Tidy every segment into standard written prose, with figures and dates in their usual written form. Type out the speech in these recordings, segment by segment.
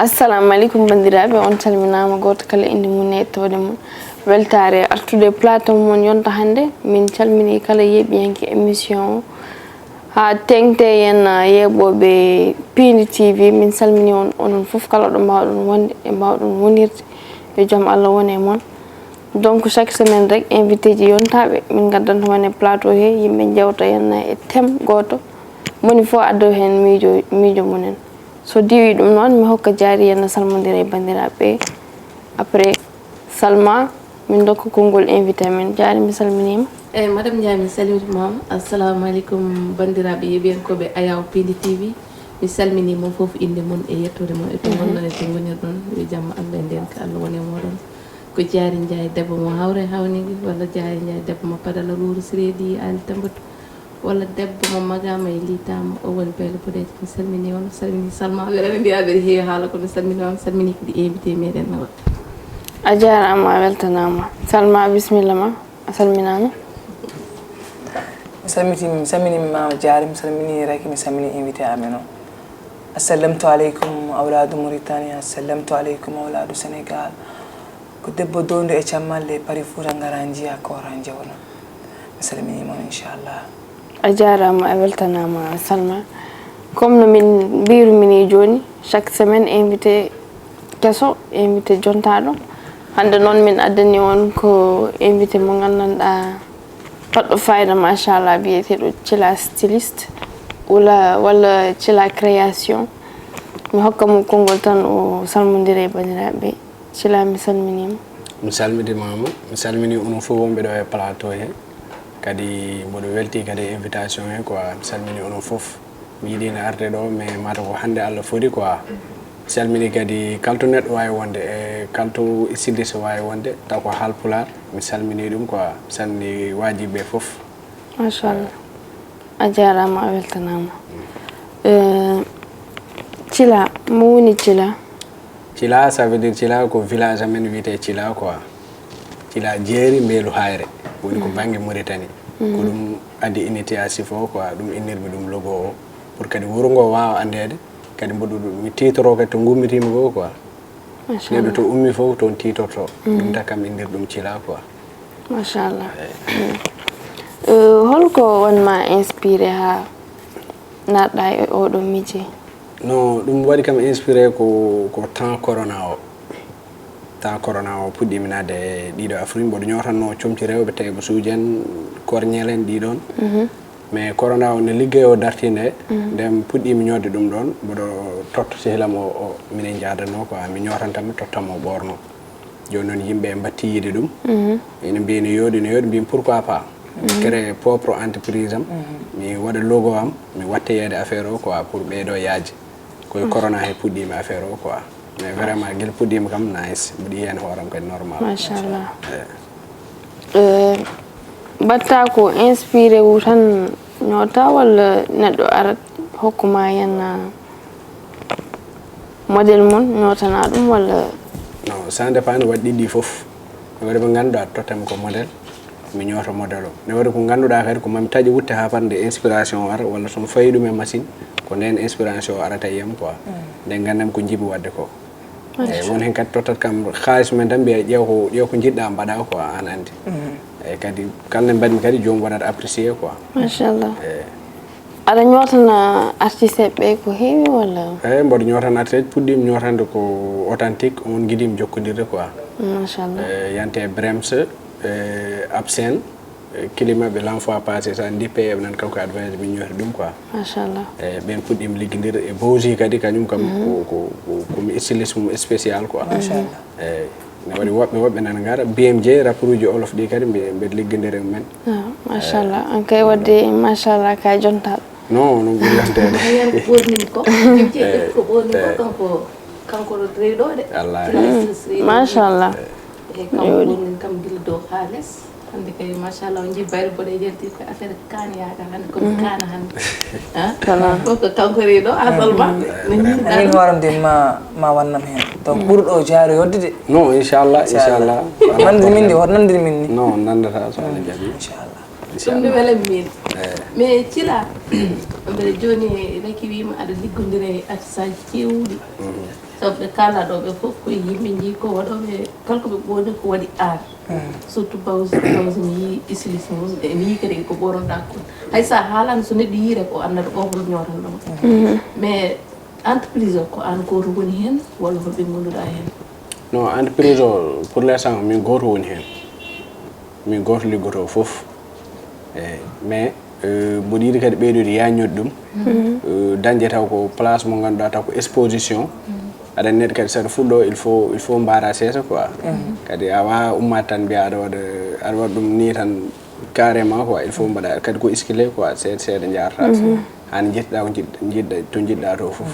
assalamu alaikum bandiraɓe on calminama goto kala inde mum e yettode mum weltare artude plateau mon yonta hande min calmini kala yeɓiyanke émission o ha tengte yen yeɓoɓe Pindi TV min salmini on onon foof kala ɗo mbawɗon wonde e mbawɗon wonirde yo jaam Allah wone e moon donc chaque semaine rek invité ji yontaɓe min gaddanto mon e plateau he yimɓe jewta yen e thème goto moni fo addo hen miijo munen so diwi ɗum noon mi hokka jaari yen salmodira e bandiraɓe après Salma min dokka konngol invité men jaari mi salminima eyyi madame Ndiaye mi salmitimama assalamu aleykum bandiraɓe yeɓiyankoɓe Ayaw Pindi TV mi salminima foof inde mon e yettode mon e to gonɗon e to gonirɗon yo jamma Allah e nden ko Allah woni e moɗon ko Diary Ndiaye debbo mo hawre hawnigi walla Diary Ndiaye debbo mo padala ruuru Siredi Ali Tambatu walla debbo mo magama e litama o woni beele boɗeje mi salmini on salmini Salma weɗaɓe mbiya ɓeɗa heewi haala kono salmini on salmini kadi invité meɗen nawa a jarama a weltanama Salma bisimilla ma a salminama mi salminima Diary mi salmini Raky mi salmini invité amen o assalamtu aleykum awladu Mauritanie assalamtu aleykum awladu Sénégal ko debbo dondu e cammalle pari Fouta ngara jiya koran jewna mi salminima inchallah a jarama a weltanama Salma comme no min mbirumini joni chaque semaine invité kesso invité jontaɗo hande noon min addani on ko invité mo gandanɗa paɗɗo fayida machallah biyeteɗo Thilla styliste walla Thilla création mi hokka mo konngol tan o salmodira e bandiraɓe Thilla mi salminima mi salmitimama mi salmini onon fof wonɓe ɗo e plateau he kadi mboɗo welti kadi invitation he quoi mi salmini onon fof mi yiɗino arde ɗo mais mata ko hande Allah foti quoi mi salmini kadi kalto neɗɗo wawi wonde e kalto styliste wawi wonde taw ko Haalpulaar mi salmini ɗum quoi mi salmini wajiɓe foof machallah a jarama a weltanama Thilla mo woni Thilla Thilla ça veut dire Thilla ko village amen wiyete Thilla quoi Thilla jeeri Mbeelu Hayre woni ko banggue Mauritanie ko ɗum addi initiative o quoi ɗum innirmi ɗum logo o pour kadi wuuro ngo wawa andede kadi mboɗo mi titoro kadi to gummitimi go quoi neɗɗo to ummi fof toon titorto ɗum takam indir ɗum Thilla quoi machallah holko wonma inspiré ha natɗa e oɗo métier non ɗum waɗi kam inspiré ko temps corona o puɗɗimi nadde e ɗiɗo Afrique mboɗo ñotanno comci rewɓe tewɓe suuji en korñel en ɗiɗon mais corona o ne liggey o dartinde nden puɗɗimi ñodde ɗum ɗon mboɗo totta sehilam o minen jadano quoi mi ñotantami tottamo ɓorno joni noon yimɓe mbatti yiide ɗum ene mbiya no yooɗi mbimi pourquoi pas créé propre entreprise am mi waɗa logo am mi watteyede affaire o quoi pour ɓeydo yaaji koye corona he puɗɗimi affaire o quoi mais vraiment guel puɗɗima kam nice mbiɗa yiya hen hooram kadi normal machallah batta ko inspiré wu tan ñoota walla neɗɗo arat hokkuma hen modèle mon ñotana ɗum walla non ça dépend no waɗi ɗiɗɗi foof ne waɗi mo ganduɗa tottami ko modèle mi ñoota modèle o ne waɗi ko ganduɗa kadi ko mami taƴi wutte ha parde inspiration o ara walla somi fayi ɗum e machine ko nden inspiration o arata yiyam quoi nden gandam ko jiiɓi wadde ko eyyi won hen kadi tottat kam haaliss men tan mbiya ƴeew ko jiɗɗa mbaɗa quoi an andi eyyi kadi kala nde mbaɗmi kadi jomum waɗat apprécié quoi machallah aɗa ñotana artiste ɓe ko heewi walla eyyi mboɗo ñotana artiste puɗɗimi ñotande ko authentique on guiɗimi jokkodirde quoi machallah yante Brems Absen climat ɓe l'enfant passé sa dippe eɓe nan kanko advance mi ñooti ɗum quoi machallah ɓen puɗɗimi liggodir e Bowsi kadi kañum kam komi styliste mum spécial quoi machallah eyyi ne waɗi woɓɓe nan gara BMJ rapport uji olof ɗi kadi mbeɗa liggodiri mumen machallah an kay wadde machallah ka jontaɗo non non ɓuuri yantede ɓornimi ko ko ɓorni ko kanko rewɗo de machallah e kam ɓornin kam gila dow ha less hande kay machallah o jii bayre boɗe jerti ko affaire kaane yagal hande komi kaana hande fof ko kanko rewɗo a Salma min horam de ma wannam hen donc ɓurɗo jaaro yodde non inchallah nandiri min de hoto nandiri min ni non nandata so Allah jaaɓi inchallah ɗum ne welami min mais Thilla mbeɗa joni Raky wima aɗa liggodira e artiste aji kewɗi sabu kala ɗo ɓe fof koye yimɓe jii ko waɗoɓe kala ko ɓe ɓooni ko waɗi aar surtout bawsi mi yii islisme mum mi yii kadi ko ɓoronɗa kon hay sa haalani so neɗɗo yiire ko annata o hol ñotanɗoma mais entreprise o ko an goto woni hen walla holɓe gonduɗa hen non entreprise o pour l'instant min goto woni hen min goto liggoto fof mais mboɗo yiɗi kadi ɓeydude yaññode ɗum dañde taw ko place mo ganduɗa taw ko exposition aɗa neɗɗo kadi saɗa fuɗɗo il faut mbara seesa quoi kadi a wawa ummade tan mbiya aɗa waɗa ɗum ni tan carrément quoi il faut mbaɗa kadi ko iskile quoi seeɗa jarata hani jettiɗa ko jiɗɗa to jiɗɗa to foof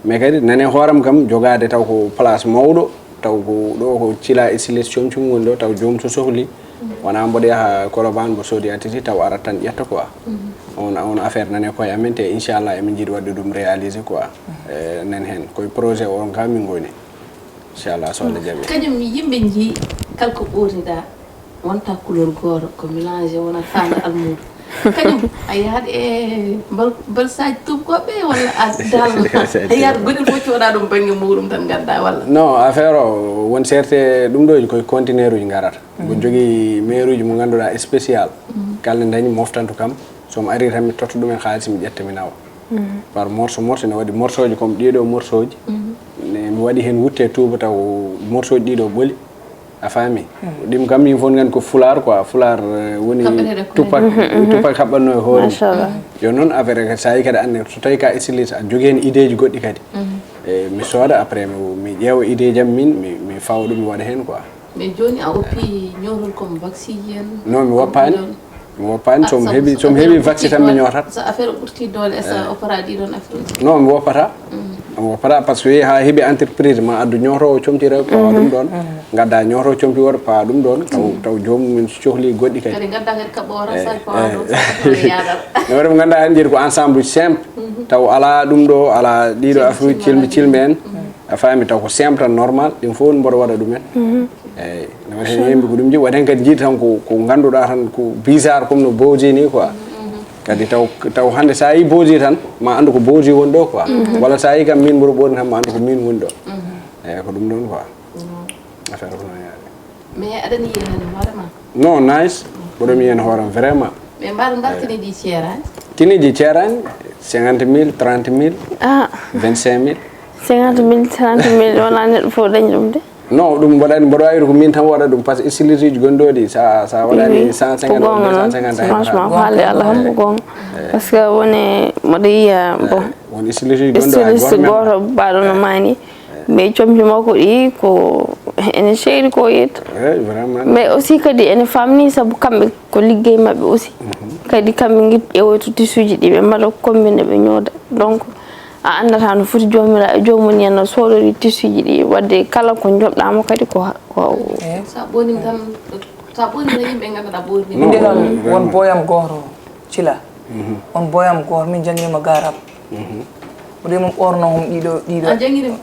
mais kadi nane hooram kam jogade taw ko place mawɗo taw ko ɗo ko cila istilis comcum woni ɗo taw joomum so sohli wona mboɗo yaha Colobane mbo soodi attiti taw arat tan ƴetta quoi on affaire nane koye amen te inchallah emin jiiɗi wadde ɗum réalisé quoi nen hen koye projet on kam min goni inchallah so Allah jaaɓi kañum yimɓe jii kala ko ɓotiɗa wonta couleur goto ko mélange wona fanda almudo kañum a yahat e balsaji tubkoɓe walla a dal a yahat goɗel fof coɗa ɗum banggue muɗum tan gadda walla non affaire o won certe ɗum ɗo koye contenaire uji garata ko jogui maire uji mo ganduɗa spécial kala dañi moftanto kam somo ari tan mi totta ɗumen haalis mi ƴetta mi nawa par morceau ne waɗi morceau ji comme ɗiɗo morceau ji mi waɗi hen wutte touba taw morceau ji ɗiɗo ɓooli a faami ɗim kam min fof gandi ko fular quoi fular woni tupak haɓɓanno e hoore yo noon affaire sa yi kadi ande so tawi ka utilise a jogui hen idée ji goɗɗi kadi mi sooda après mi ƴeewa idée jam min mi fawa ɗum mi waɗa hen quoi mais joni a oppi ñowtol comme vaccine en non mi woppani somi heeɓi vaccine tan mi ñootat so affaire ɓurti doole e sa opéra ɗiɗon affaire non mi woppata par ce que yeehi ha heeɓi entreprise ma addu ñotowo comti rewɓe pawa ɗum ɗon gadda ñotowo comti worɓe pawa ɗum ɗon taw jomum min cohli goɗɗi kadi gadda kadi kaɓora sa pawa ɗum yaadal no waɗi mo ganduɗa hen jeeyi ko ensemble simple taw ala ɗum ɗo ala ɗiɗo affaire cilmi en a faami taw ko simple tan normal ɗin fof mboɗo waɗa ɗumen eyyi ne waɗi hen yimɓe ko ɗum jiiɗi waɗi hen kadi jiiɗi tan ko ganduɗa tan ko bizarre comme no booji ni quoi kadi taw hande sa yi booji tan ma andu ko booji woni ɗo quoi walla sa yi kam min mboɗo ɓooni tan ma andu ko min woni ɗo eyyi ko ɗum ɗon quoi affaire ko noon yaade mais aɗani yiya hen hoorema non nice mboɗo mi yen hooram vraiment mais mbaɗo dartiniɗi ceerani tiniji ceerani 50 000 30 000 25 000 50 000 30 000 wona neɗɗo fof dañi ɗum de non ɗum mboɗani mboɗo wawi ko min tan waɗa ɗum par ce que utilise uji gonɗoɗi sa waɗani 150 150 franchement ko haalde Allah ham ko gonga par ce que woni mboɗo yiya bon won utilise uji utilise goto mbaɗo no mani mais comci makko ɗi ko ene seeri ko yetto vraiment mais aussi kadi ene famni saabu kamɓe ko liggey mabɓe aussi kadi kamɓe guiɗ ƴewoyto tisuji ɗi ɓe mbaɗa combine ɓe ñooda donc a andata no foti jomum en no soodori tisuji ɗi wadde kala ko joɓɗamo kadi ko sa ɓonim tan sa ɓonino yimɓe ganduɗa ɓorni min kam won boyam goto cila on boyam goto min jangguima garab ɓuuri mum ɓorno hom ɗiɗo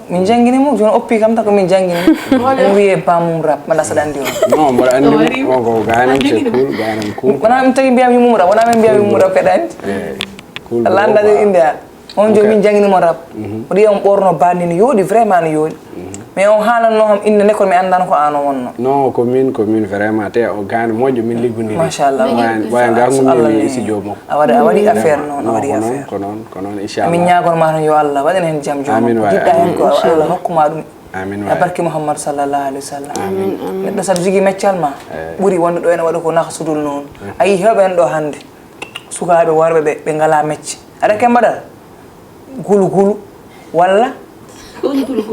min jangguini mum joni oppi kam tako min jangguini on wiye bamum rap mbaɗa saɗa andi on non mboɗo andi on ko ganam c'est cool ganam cool wona min tagi mbiyami mum rap wona min mbiyami mum rap kadi andi allah andani inde an on joni min jangguinimo rap o wiya on ɓorno banni no yooɗi vraiment no yooɗi mais on haalanno kam inde nde kono mi andano ko an o wonno non ko min vraiment te o gane moƴƴo min liggodiri machallah waya gargummi isi jomum a waɗi affaire noon a waɗi affaire ko noon inchallah min ñagonma tan yo Allah waɗan hen jaam jomum jiɗɗa hen ko Allah hokkuma ɗum amin e barke Mouhammad sallallahu alaihi wasallam neɗɗo saɗa jogui meccal ma ɓuuri wonde ɗo ene waɗa ko nahsudul noon a yi hewɓe en ɗo hande sukaɓe worɓe ɓe ngala mecce aɗa ke mbaɗal gulu walla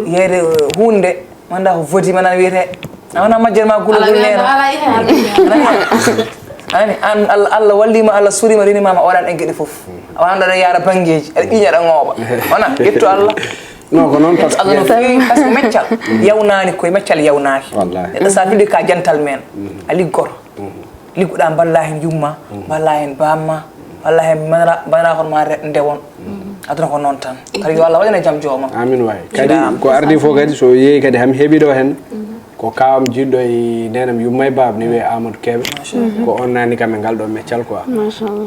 yeede hunde manda ko foti manan wiyete awona majjere ma gulu neno ani an Allah wallima Allah surima rinimama oɗan en gueɗe foof awanda ɗa yaara bangueji aɗa ƴiña ɗa ŋooɓa wona ƴettu Allah non ko noon parce que Allah no fewi par ce que meccal yawnani koye meccal yawnaki neɗɗo sa fiɗi ka jantal men a liggoto liggoɗa balla hen jumma balla hen bamma balla hen banakon ma ndewon aduna ko noon tan kadi yo Allah waɗane jaam jooma amin way kadi ko ardi fof kadi so yeehi kadi hami heeɓi ɗo hen ko kawam jiɗɗo e nenam yummay baba ni wiye Amadou Kebe ko on nani kam e ngal ɗo meccal quoi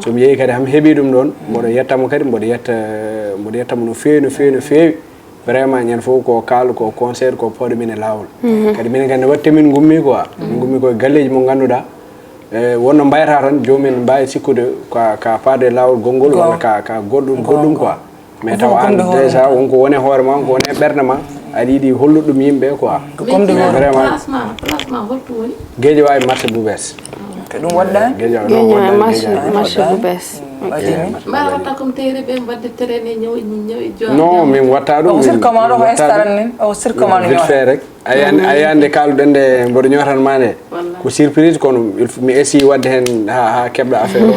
somi yeehi kadi hami heeɓi ɗum ɗon mboɗo yettamo kadi mboɗo yettamo no fewi vraiment ñen fof ko kaalu ko concert ko pawde min e lawol kadi min gande watte min gummi quoi gummi ko galleji mo ganduɗa wonno mbayata tan jomumen mbawi sikkude ka faade lawol gongol walla ka goɗɗum quoi mais taw an déjà wonko woni hoore ma ko woni ɓerde ma aɗa yiiɗi hollude ɗum yimɓe quoi comme vraiment placement holto woni gueeƴe wawi marché Boubès te ɗum waɗɗani gueeƴe marché Boubès mbaɗa watta comme teyre ɓe mbadde traine ñawi non min watta ɗum sirkoma ɗo ko instaran nen o sirkoma no vite fait rek ayande kaluɗen nde mboɗo ñotanma nde ko surprise kono mi essayi wadde hen ha keɓɗa affaire o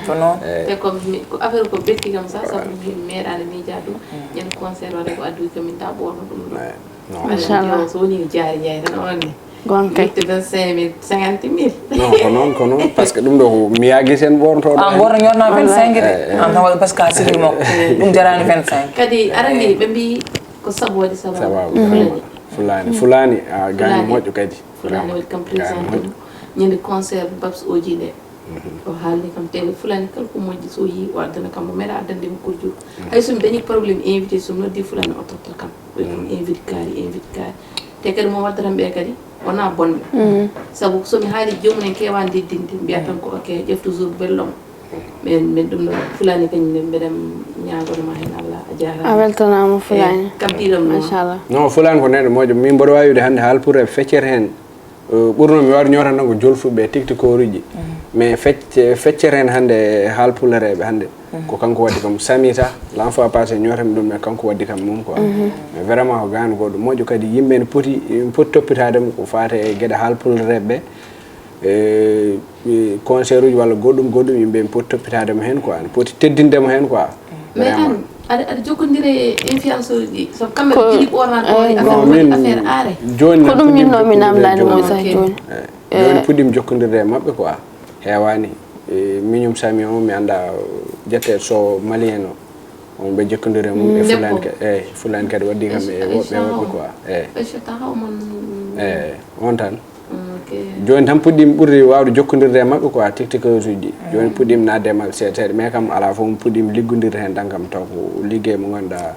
ko noon te comme ko affaire ko bekki kam sa sabu mi meeɗani mija ɗum ñen concert waɗa ko adduy komin ta ɓorno ɗum ɗo machallah so woni jaari jeey tan onne gonka 25 000 50 000 non ko non parce que ɗum ɗo mi yaagi sen ɓornotoɗo an gorno ñotna 25 de an tan waɗa par ce que a sirri makko ɗum jarani 25 kadi arani ɓe mbi ko sabu waɗi sababu fulani a gani moƴƴo kadi fulani waɗi kam présenté ɗum ñande concert babs oji nde o haalni kam tewe fulani kala ko moƴƴi so yi o addana kam mo meeɗa addande mo kojjur hay somi dañi probléme invité somi noddi fulani o totta kam ɓoy kam invite kaari te kadi mo waddatan ɓe kadi wona bonɓe sabu somi haali jomumen kewa diddinde mbiya tan ko ok ƴef toujours belɗom min ɗum ɗo fulani kañum mbeɗen ñagonoma hen Allah a jarama a weltanama fulani kam ɗiɗom machallah non fulani ko neɗɗo moƴƴo min mboɗo wawiwde hannde haalpure feccere hen ɓurno mi waɗa ñotan tan ko jolfuɓe tiktikor uji mais feccere hen hannde haalpulereɓe hannde ko kanko waddi kam samita l'enfant passé ñotami ɗum mais kanko waddi kam mum quoi mais vraiment ko gani goɗɗo moƴƴo kadi yimɓe ne poti toppitademo ko fate e gueɗe haalpulereɓe concert uji walla goɗɗum yimɓe ne poti toppitademo hen quoi ne poti teddindemo hen quoi mais an aɗa jokkodiri e influenceur uji so kamɓe jiɗi ɓornade affaire aare joni ko ɗum ñinnomi namdade mo sa joni joni puɗɗimi jokkodirde e mabɓe quoi hewani miñum sami o mi anda jette so malien o on ɓe jokkodiri e mum e fulani kadi waddi kam e woɓɓe quoi on tan joni tan puɗɗimi ɓurri wawde jokkodirde e mabɓe quoi tiktokers uji joni puɗɗimi nadde e mabɓe seeɗa mais kam ala fof mi puɗɗimi liggodirde hen tan kam taw ko liggey mo ganduɗa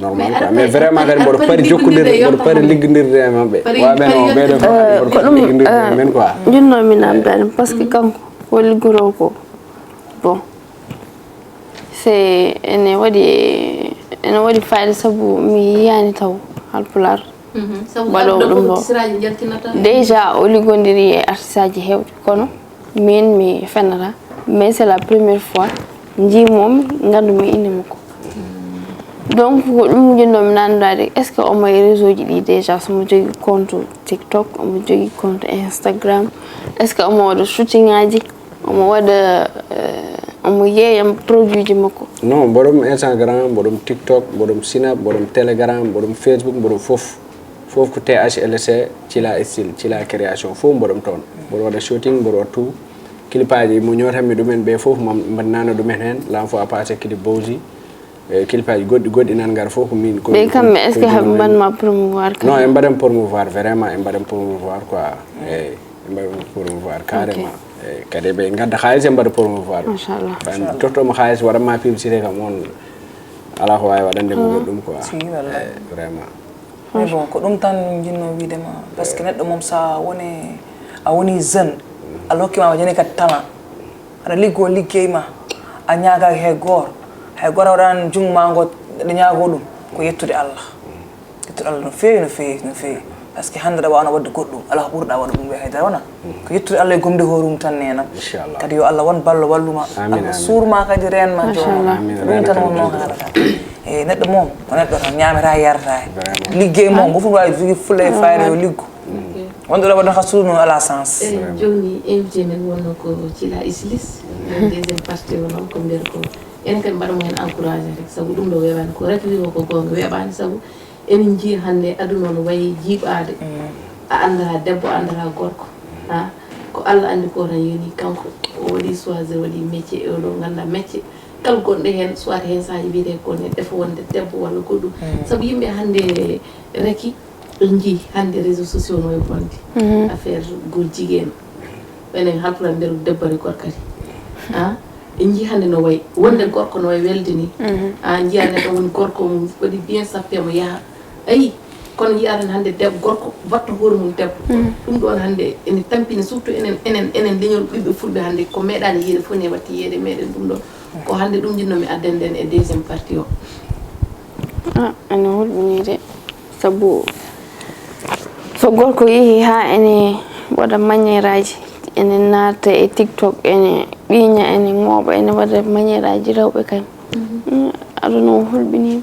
normal quoi mais vraiment kadi mboɗo paari jokkodirde mboɗo paari liggodirde e mabɓe waɓen o ɓeɗo mboɗo paari liggodirde men quoi jinnomi namdade par ce que kanko ko liggoro ko bon c'est ene waɗi fayida saabu mi yiyani taw halpular mbaɗo ɗum ɗo déjà o liggodiri e artiste aji hewɓe kono min mi fennata mais c'est la première fois jimomi gandumi inde makko donc ko ɗum jinnomi nandade est ce que omo e réseau ji ɗi déjà somo jogui compte TikTok omo jogui compte Instagram est ce que omo waɗa shooting aji omo waɗa omo yeeyam produit ji makko non mboɗom Instagram mboɗom TikTok mboɗom Snap mboɗom Telegram mboɗom Facebook mboɗom fof ko THLC Thila style Thila création fof mboɗom toon mboɗo waɗa shooting mboɗo waɗa tout clipaji mo ñotanmi ɗumen ɓe fof mbaɗnano ɗumen hen l'enfant passé clip bowsi clipaji goɗɗi nan gara fof ko min ɓe kamɓe est ce que haɓe mbaɗma promouvoir non e mbaɗen promouvoir vraiment e mbaɗen promouvoir quoi e mbaɗen promouvoir carrément kadi ɓe gadda haalis e mbaɗa promouvoir machallah tottomo haalis waɗanma publicité kam on ala ko wawi waɗande mo goɗɗum quoi vraiment mais bon ko ɗum tan jinno widema par ce que neɗɗo moom sa woni a woni jeune a lokkima joni kadi talent aɗa liggo liggeyma a ñaagaki hay goto waɗani jungma ngo ɗe ñaago ɗum ko yettude Allah no feewi par ce que hande ɗa wawno wadde goɗɗum ala ko ɓurɗa waɗa ɗum ɓe haydara wona ko yettude Allah e gomde horum tan nenam kadi yo Allah won ballo walluma Allah suurma kadi renma joni ɗum tan wonno haalata e neɗɗo moom ko neɗɗo tan ñamata yarata liggey moom mo fof wawi jogui fulla e fayida yo liggo wonɗo ɗo waɗa ha suudu ala sens joni invité men wonno ko Thila Islis deuxième partie wonon ko nder ko enen kadi mbaɗamo hen encouragé rek saabu ɗum ɗo wewani ko rafirima ko gonga weɓani saabu enen jii hande aduna no wayi jiiɓade a andata debbo andata gorko ha ko Allah andi ko tan yoni kanko o waɗi choisir waɗi métier e oɗo ganda métier kala gonɗo hen soit hen saji wiyete ko ne defa wonde debbo walla goɗɗum saabu yimɓe hande reki ɗon jii hande réseaux sociaux no e bonde affaire gol jigueno enen halpula nder debbare gorkadi ha en jii hannde no wayi wonde gorko no wayi welde ni an jiya neɗɗo woni gorko mum waɗi bien sappe mo yaha ayi kono jiyatan hannde debbo gorko batta hoore mum debbo ɗum ɗon hannde ene tampina surtout enen leñol ɓiɓɓe fulɓe hannde ko meeɗani yiide fof ne watti yeede meɗen ɗum ɗon ko hannde ɗum jinnomi addenden e deuxiéme partie o ene hulɓini de sabu so gorko yeehi ha ene waɗa maniére-aji ene naata e TikTok ene ɓiiña ene ŋooɓa ene waɗa maniére-aji rewɓe kañ aduna o hulɓinima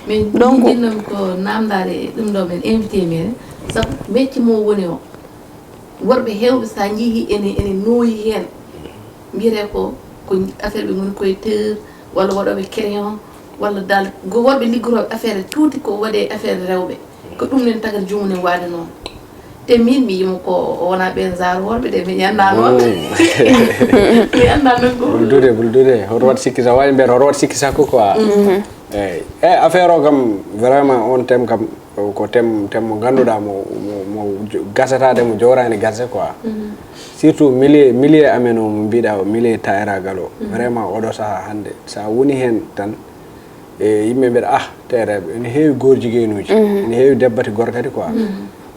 min jinnomi ko namdade ɗum ɗo men invité men sabu mecce mo woni o worɓe hewɓe sa jiihi ene nooyi hen mbiyete ko affaire ɓe goni koye teur walla waɗoɓe crayon walla dal worɓe liggoroɓe affaire tuuti ko waɗe affaire rewɓe ko ɗum nen tagat jumunen waade noon te min mi yimo ko wona ɓen zar worɓe de mi anda noon mi anda noon ko buldude hoto wat sikki sa wawi mbiyata hoto wat sikki sakko quoi eyyi affaire o kam vraiment on thème kam ko thème mo ganduɗa mo gasatade mo jowrani gase quoi surtout milieu amen o mo mbiɗa o milieu tayragal o vraiment oɗo saaha hande sa woni hen tan e yimɓe mbiyata tereɓe ene heewi gorjiguenuji ene heewi debbati gorkadi quoi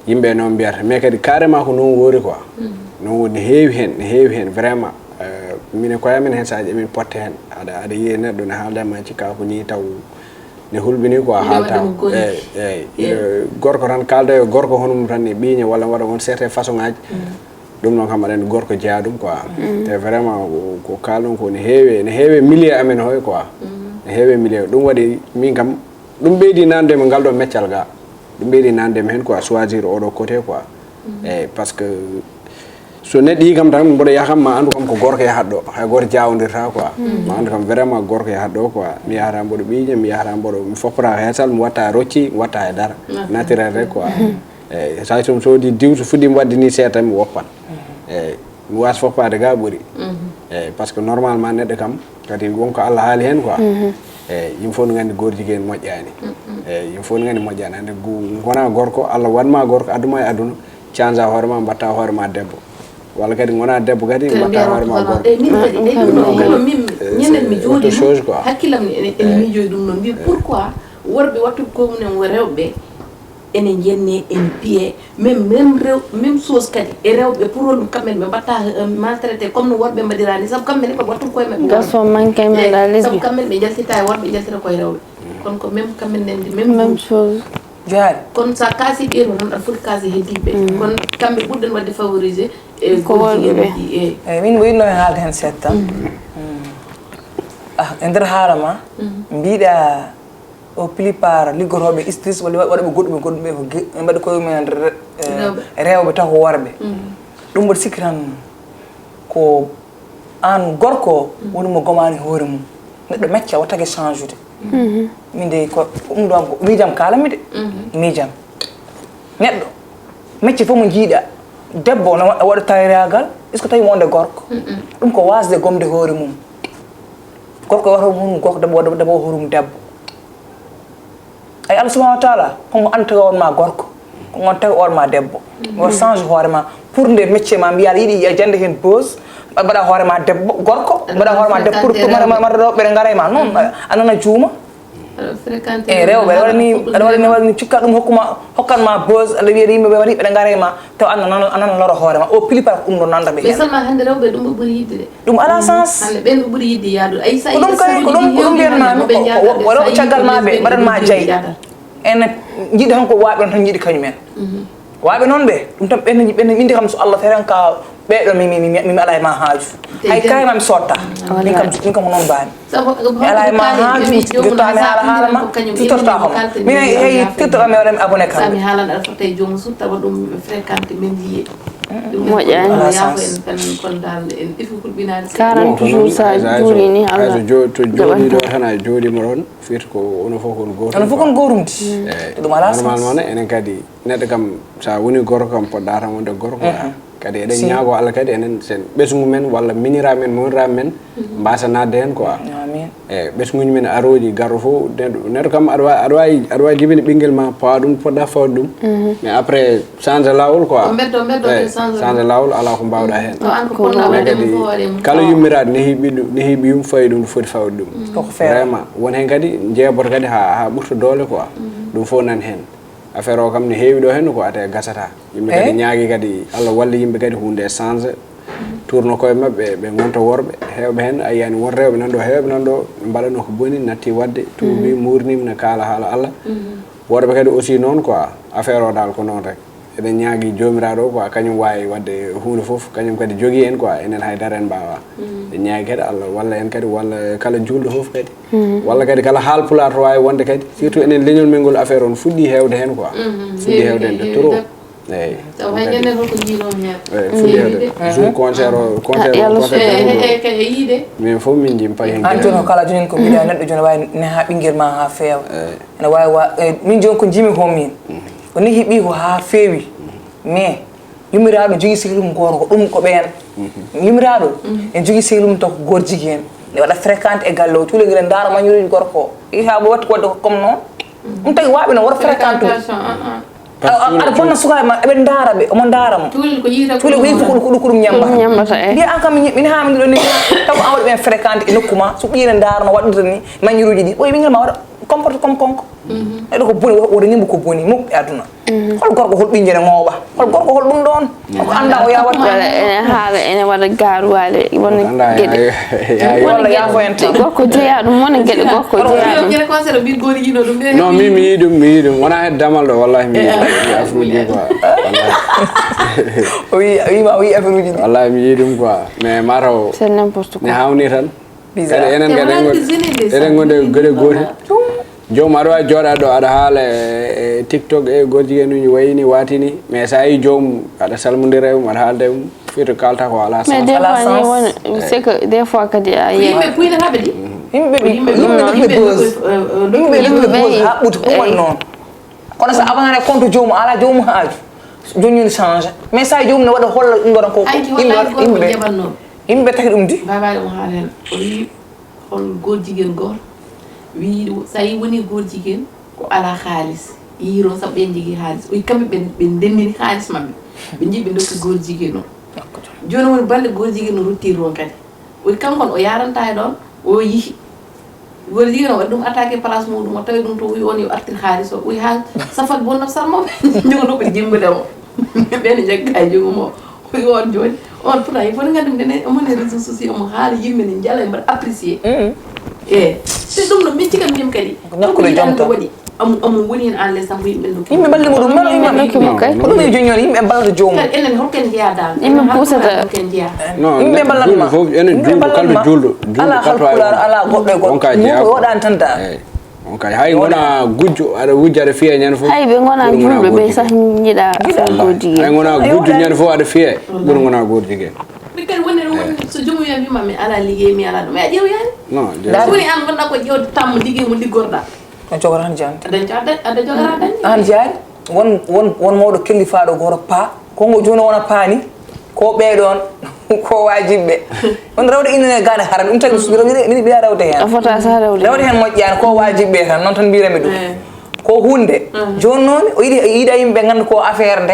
yimɓe noon mbiyata mais kadi carrément ko noon woori quoi noon woni ne heewi hen vraiment mine koyamen hen saji emin potte hen aɗa yiiya neɗɗo ne haaldama cikka ko ni taw ne hulɓini quoi haalta eyyi gorko tan kalda e gorko honum tan ne ɓiiña walla waɗa won certain façon ngaji ɗum noon kam aɗa andi gorko jeeya ɗum quoi te vraiment ko kalɗon ko ne heewi milieu amen hoy quoi ne heewi milieu ɗum waɗi min kam ɗum ɓeydi nandema ngal ɗo meccal ga ɗum ɓeydi nandema hen quoi choisir oɗo côté quoi eyyi par ce que so neɗɗo yi kam tan mboɗo yaha kam ma andu kam ko gorko yahat ɗo hay goto jawodirta quoi ma andu kam vraiment gorko yahat ɗo quoi mi yahata mboɗo ɓiiƴa mi yahata mboɗo mi foppata heesal mi watta rocci mi watta e dara naturel rek quoi eyyi sa tum soodi diw so fuɗɗimi wadde ni seeɗa tan mi woppan eyyi mi wasa foppade ga ɓuuri eyyi par ce que normalement neɗɗo kam kadi wonko Allah haali hen quoi eyyi yimɓe fof no gandi gorjiguen moƴƴani eyyi yimɓe fof no gandi moƴƴani ande gona gorko Allah wanma gorko adduma e aduna change a hoorema mbatta hoorema debbo walla kadi gona debbo kadi mbatta hoorema gorko min kadi min ñanden mi jooɗi hakkillam ni ene miijoyi ɗum noon mbi pourquoi worɓe wattu komunen rewɓe ene jenne en piye même chose kadi e rewɓe pour ɗum kamɓen ɓe mbatta maltraité comme no worɓe mbaɗirani saabu kamɓene ɓe wattu koye maɓɓe gaso manque men saabu kamɓen ɓe jaltita e worɓe jaltita koye rewɓe kono ko même kamɓen nendi même chose jaari kono sa kaasi ɓeeɗo noon aɗa foti kaasi heddiɓe kono kamɓe ɓurɗen wadde favorisé e ko worɓeɓe eyyi min ɓoyinno hen haalde hen seeɗa tan e nder haala ma mbiɗa au plupart liggoroɓe istis walla waɗaɓe goɗɗuɓe ko mbaɗa koye mumen rewɓe taw ko worɓe ɗum mboɗo sikki tan ko an gorko woni mo gomani hoore mum neɗɗo mecca wattake change ude min de ko ɗum ɗon ko miijam kalami de miijam neɗɗo mecce fof mo jiiɗa debbo no waɗa tayragal est ce que tawi mo wonde gorko ɗum ko wasde gomde hoore mum gorko waɗa mum gorko debbo waɗa hoore mum debbo ay Allah subhanahu wa taala kongo anta wonma gorko ko gon tawi orma debbo o change hoorema pour nde métier ma mbiya yiiɗi jande hen pause mbaɗa hoorema debbo gorko mbaɗa hoorema debbo pour mara rewɓe ɓe gaara ma noon anana juuma e rewɓe aɗa waɗani cikka ɗum hokkanma pause aɗa wiya yimɓe ɓe waɗi ɓeɗe gaara ma taw anana loro hoorema au plus par ɗum ɗo nandaɓe hen seulement hande rewɓe ɗum ɓe ɓuuri yidde de ɗum ala sens hande ɓen ɓe ɓuuri yidde yaadude ay sa ɗum kay ko ɗum mbiyanmami waɗoɓe caggal maɓe mbaɗanma jaayi ene jiiɗi tan ko waaɓe on tan jiiɗi kañumen waaɓe noon ɓe ɗum tan ɓen indi kam so Allah feren ka ɓeɗo mi ala e ma haaju hay kayma mi sotta min kam ko noon mbami mi ala e ma haaju jottami haala ma tuttorta homo min hey tuttoɗami waɗami abonné kam sami haalan aɗa fotta e jomum suuf tawa ɗum fréquenté men yiye moƴƴani yaafo en tan kon dal en ɗifi kulɓinade 40 jours sa juuri ni Allah to jooɗiɗo tan a jooɗima ɗon firti ko ono fof kon goto ono fof kon gorumdi ɗum ala normalement enen kadi neɗɗo kam sa woni gorko kam poɗɗa tan wonde gorko kadi eɗen ñaago Allah kadi enen sen ɓesgu men walla minira men monira men mbasa nadde hen quoi amin ɓesguji men aroji garɗo fof neɗɗo kam aɗa wawi jibini ɓinguel ma pawa ɗum poɗɗa fawde ɗum mais après change lawol quoi change lawol ala ko mbawɗa hen mais kadi kala yummiraɗo ne heeɓi yum fawi ɗum ɗo foti fawde ɗum vraiment won hen kadi jeeboto kadi ha ɓurta doole quoi ɗum fof nan hen affaire o kam ne heewi ɗo henno ko ate gasata yimɓe kadi ñaagui kadi Allah walla yimɓe kadi hunde e change tourno koye mabɓe ɓe gonta worɓe hewɓe hen a yiyani won rewɓe nan ɗo hewɓe nan ɗo ɓe mbaɗano ko boni natti wadde tuubi murnima ne kaala haala Allah worɓe kadi aussi noon quoi affaire o dal ko noon rek eɗen ñaagui jomiraɗo o quoi kañum wawi wadde hunde foof kañum kadi jogui en quoi enen haydara en mbawa e ñaagui kadi Allah walla en kadi walla kala julɗo foof kadi walla kadi kala haalpular to wawi wonde kadi surtout enen leñol men ngol affaire on fuɗɗi hewde hen quoi fuɗɗi hewde hen de trop eyyi fuɗɗi hewde jour concert min fof min jim payi hen an joni kala joni ko mbiɗa neɗɗo joni wawi ne ha ɓinguel ma ha feewa ene wawi min joni ko jimi ko min ko ni heeɓi ko ha feewi mais yummiraɗo jogui sihlum goto ko ɗum ko ɓeen yummiraɗo en jogui sihlum to ko goto jigui en ne waɗa fréquente e galle o cuuleguiren daara mañuruji gorko i ha mo watti wadde comme noon ɗum tagui waɓe noon waɗa fréquente aɗa bonna sukaɓe ma eɓe daara ɓe omo daaramo cuule ko yii ko ɗum ñambata mbiya an kam min hamiɗo ni taw an waɗi ɓen fréquente e nokku ma so ɓiire daarano waɗirta ni mañuruji ɗi ɓoye ɓinguel ma waɗa comporte comme konko neɗɗo ko boni woto ñimbo ko boni moƴƴi aduna hol gorko hol ɓinguel ngooɓa hol gorko hol ɗum ɗon ko anda o yawat ene haala ene waɗa garuwale wona gueɗe walla yaafo en tan gorko jeeya ɗum wona gueɗe gorko jeeya ɗum non mi yii ɗum wona hedde damal ɗo wallahi mi yii affaire uji quoi o wi affaire uji ɗi wallahi mi yii ɗum quoi mais mataw c'est n'importe quoi ne hawni tan kadi enen kadi eɗen gonde gueɗe gotel joom aɗa wawi jooɗade ɗo aɗa haala e tiktok e goto jiguen uji wayini watini mais sa yi joomum aɗa salmodira e mum aɗa haalda e mum firto kalta ko ala mais des fois ni won c'est que des fois kadi a yimɓe puynataɓe ɗi yimɓe ɓe ha ɓuuta ɗum waɗi noon kono so abonane compte joomum ala joomum haaju joñum change mais sa joomum ne waɗa holla ɗum ɗoɗon ko yimɓe taki ɗum di babaɗe mo haala hen o wi hol goto jiguen goto wi sa yi woni goto jiguen ko ala haalis yiiro saabu ɓen jogui haalis oyi kamɓe ɓe ndendini haalis mabɓe ɓe jii ɓe dokki goto jiguen o joni woni balle goto jiguen o rottiri on kadi oyi kankon o yaranta e ɗon o yihi goto jiguen o waɗi ɗum attaqué place muɗum o tawi ɗum to wi on yo artir haalis o oyi ha safat bonnat sarmoɓe jogonoɓe jimbudemo ɓene jagga e jogum o oyi on joni on pourtant il faut gandum ndene omone réseaux sociaux omo haala yimɓe ne jala e mbaɗa apprécié te ɗum ɗo min cikam nim kadi nokkude jomta waɗi amo woni hen en les sambo yimɓe dokki yimɓe balli muɗum mala yimɓe kay ko ɗum e joni yimɓe ballata joomum enen holken jeeya dal yimɓe pusata holken jeeya non yimɓe ballatma fof enen julɗo kalɗo julɗo ala halkular ala goɗɗo e goɗɗo yimɓe woɗani tan da on kay hay gona gujjo aɗa wujja aɗa fiya ñande fof hay ɓe gona julɓe ɓe sah jiiɗa goto jiguen hay gona gujjo ñande fof aɗa fiya ɓuuri gona goto jiguen kadi woni so jomum wiya wima mi ala liggey mi ala ɗum a ƴeewyani non so woni an gonɗa ko ƴewde tammo liggey mo liggorɗa on jogata tan jante aɗa jogata dañi an jaari won mawɗo kellifaɗo goto pa kongo joni wona paani ko ɓeɗon ko wajiɓɓe on rewde innene gaade hara ɗum tagi min mbiya rewde hen a fota sa rewde hen moƴƴani ko wajiɓɓe tan noon tan mbirami ɗum ko hunde joni noon o yiiɗa yimɓe ganda ko affaire nde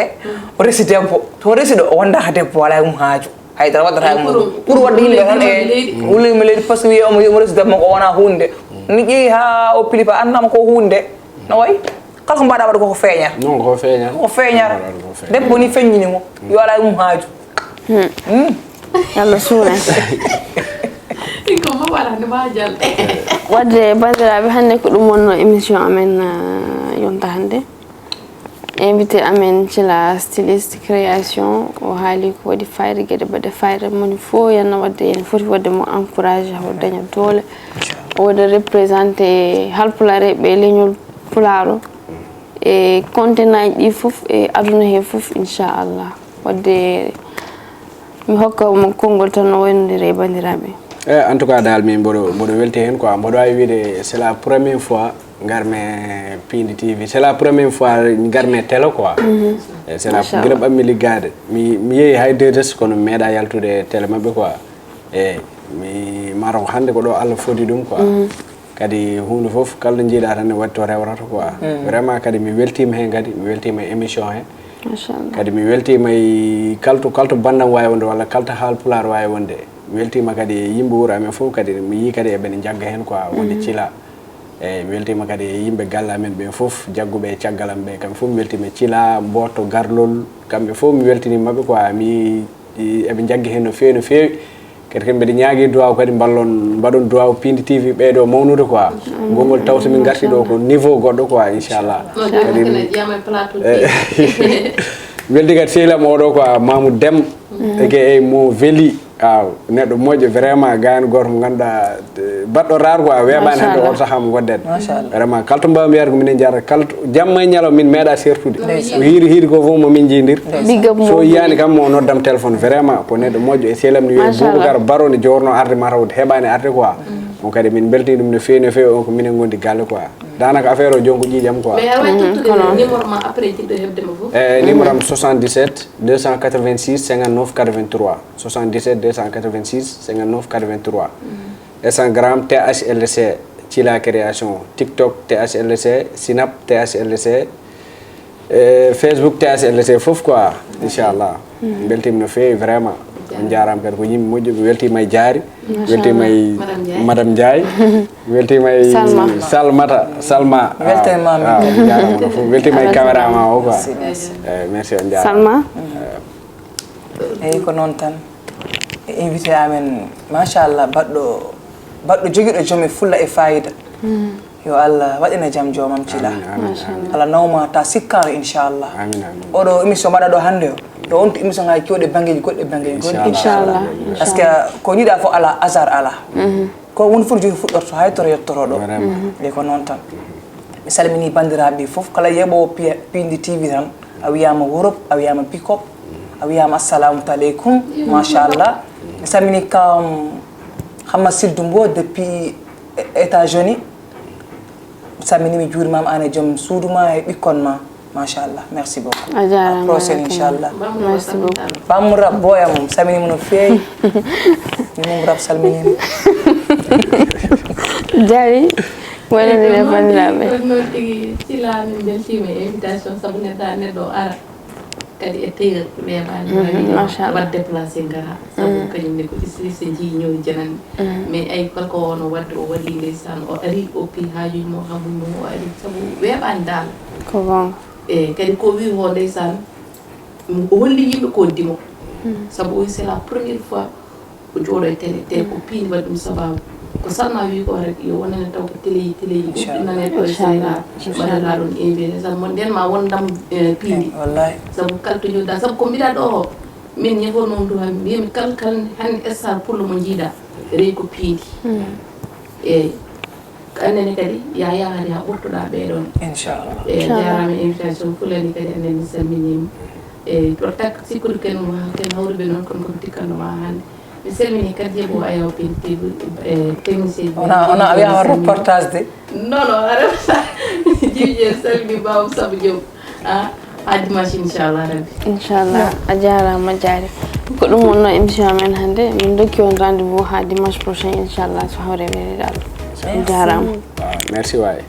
o resi debbo to resi ɗo o wondaka debbo wala mum haaju haydara waddata mum ɓuuri wadde yimɓe tan e wullimo leydi par ce que wiye omo resi debbo ko wona hunde ni ƴeewi ha o pilipa annama ko hunde no wayi kala ko mbaɗa waɗa koko feeñat non ko feeñat ko feeñata debbo ni feññinimo yo ala mum haaju yallah suunen ko ma waɗande ma jalɗe wadde bandiraɓe hannde ko ɗum wonno émission amen yonta hannde invité amen cila styliste création o haali ko waɗi fayre gueɗe baɗe fayre moni fof yanno wadde ene foti wadde mo encouragé o daña doole o waɗa représenté halpulare ɓe leñol pularo e contenaji ɗi fof e aduna he fof inchallah wadde mi hokka mo konngol tan no waynodiri e bandiraɓe en tout cas dal min mboɗo welti hen quoi mboɗo wawi wiide c'est la première fois garme Pindi TV c'est la première fois garme télé quoi c'est la guila ɓammi liggade mi yeehi hay 2S kono mi meeɗa yaltude télé mabɓe quoi mi maro hande ko do Allah fodi dum quoi kadi hunde fof kala jiida tan watto rewrata quoi vraiment kadi mi weltima hen kadi mi weltima émission he machallah kadi mi weltima kalto bandam wawi wonde walla kalto haalpular wawi wonde mi weltima kadi yimbe wuro amen fof kadi mi yi kadi e ben jagga hen quoi wonde cila mi weltima kadi yimbe galla men be fof jaggube e ciagalam be kam fof mi weltima cila mboto garlol kambe fof mi weltini mabbe quoi mi e be jaggi hen no feewi kadi kambe de nyaagi duwaw kadi ballon badon duwaw Pindi TV be do mawnude quoi gongol tawto min garti do ko niveau goddo quoi inchallah kadi yama plateau weldi kat selam o do quoi Mamou Dem e mo veli neddo mojo vraiment gaane goto mo ganda baddo rar quoi webani hande o saham godden vraiment kalto mbam yargo min jara kalto jamma nyalo min meeda sertude hiri ko fo mo min jindir so yani kam mo noddam téléphone vraiment ko neddo mojo e selam ni Boubacar Baro ni jorno arde marawde hebani arde quoi on kadi min belti dum no feene on ko min gondi galle quoi danaka affaire o jonko jijam quoi mais away tuttude numéro ma après jiddo hebde mo fof numéro am 77 286 59 83 77 286 59 83 Instagram THLC Thila Création TikTok THLC Snap THLC Facebook THLC fof quoi inchallah beltim no feewi vraiment on jaram kadi ko yimbe moƴƴo mi weltima e jaari weltima e madame Ndiaye weltima e Salma weltima jarama no fof weltima e caméraman o quoi merci on jarama Salma ko non tan invité amen machallah baddo jogido jomi fulla e faida yo Allah wadina jam jomam cila Allah nawma ta sikkaro inchallah amin odo émission mada do hande do on émission nga kiode bangeji godde inchallah parce que ko nida fo ala hasard ala ko won fu jogi fuddorto haytoro yettoro do e ko non tan mi salmini bandirabe fof kala yebo Pindi TV tan a wiyama Europe a wiyama Pikop a wiyama assalamu alaikum machallah mi salmini kam Hamad Sidou depuis États-Unis samini mi juurmam ane jom suuduma e bikkon ma machallah merci beaucoup ajara prochaine inchallah merci beaucoup bam rab boya mum samini mo no feey ni mum rab salmini jari wala ni le bandirabe no tigi Thila min beltima invitation sabu neddo ara kadi e teer webani machallah wadde déplacer ngara sabu kanyum ne ko se ji ñew janan mais ay ko wono wadde o wadi ndeysaan o ari o pi haaju mo xamul mo o ari sabu webani dal ko bon kadi ko wi ho ndeysaan o holli yimbe ko dimo sabu c'est la première fois o jodo e télé te ko pi wadum sababu ko salma wi ko rek yo wonane taw ko télé nane to inshallah wala la don invité sa mon den ma won dam Pindi wallahi sabu kalto joda sabu ko mbida do min yego non do mi kal han esar pour le mo jida re ko Pindi kanene kadi ya hadi ha burtuda be don inchallah jarami invitation fulani kadi enen samini to tak sikul ken ma ken hawrbe non kon ko tikano ma hande mi selmini kadi yebo ayaw Pindi TV technicien ona awi ha reportage de non ara jije selmi baw sabu jom hadi machine inchallah ajara ma jari ko dum wonno émission men hande min dokki on rendez-vous ha dimanche prochain inchallah so hawre weli dal jaram merci waay